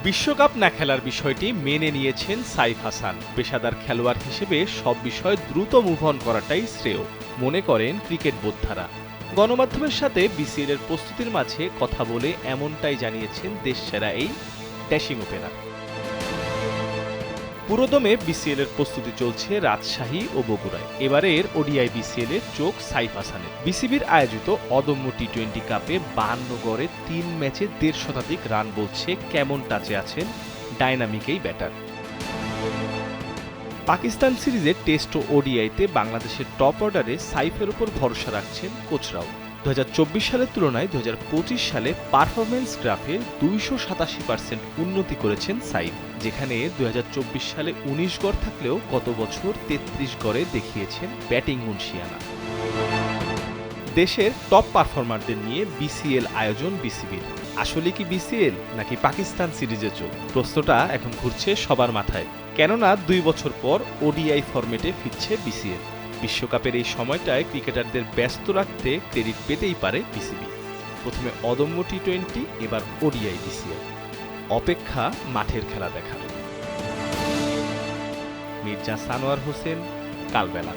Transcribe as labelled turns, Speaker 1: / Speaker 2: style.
Speaker 1: বিশ্বকাপ না খেলার বিষয়টি মেনে নিয়েছেন সাইফ হাসান। পেশাদার খেলোয়াড় হিসেবে সব বিষয় দ্রুত মুভ অন করাটাই শ্রেয় মনে করেন ক্রিকেট বোদ্ধারা। গণমাধ্যমের সাথে বিসিএল এর প্রস্তুতির মাঝে কথা বলে এমনটাই জানিয়েছেন দেশসেরা এই ড্যাশিং ওপেনার। পুরোদমে বিসিএল এর প্রস্তুতি চলছে রাজশাহী ও বগুড়ায়। এবারের ওডিআই বিসিএল এর চোখ সাইফ হাসানের। বিসিবির আয়োজিত অদম্য টি-20 কাপে 52 গড়ে 3 ম্যাচে 1.5 শতাধিক রান বলছে কেমন টাচে আছেন ডায়নামিক এই ব্যাটার। পাকিস্তান সিরিজে টেস্ট ও ওডিআইতে বাংলাদেশের টপ অর্ডারে সাইফের উপর ভরসা রাখছেন কোচরাও। 2024 সালের তুলনায় 2025 সালে পারফরম্যান্স গ্রাফে 287% উন্নতি করেছেন সাইফ, যেখানে 2024 সালে 19 গড় থাকলেও গত বছর 33 গড়ে দেখিয়েছেন ব্যাটিং মুনশিয়ানা। দেশের টপ পারফরমারদের নিয়ে বিসিএল আয়োজন বিসিবির। আসলে কি বিসিএল নাকি পাকিস্তান সিরিজে চোখ? প্রশ্নটা এখন ঘুরছে সবার মাথায়, কেননা 2 বছর পর ওডিআই ফরম্যাটে ফিরছে বিসিএল। বিশ্বকাপের এই সময়টায় ক্রিকেটারদের ব্যস্ত রাখতে ক্রেডিট পেতেই পারে বিসিবি। প্রথমে অদম্য টি-20, এবার ওডিআই বিসিএল। অপেক্ষা মাঠের খেলা দেখার। মির্জা সানোয়ার হোসেন, কালবেলা।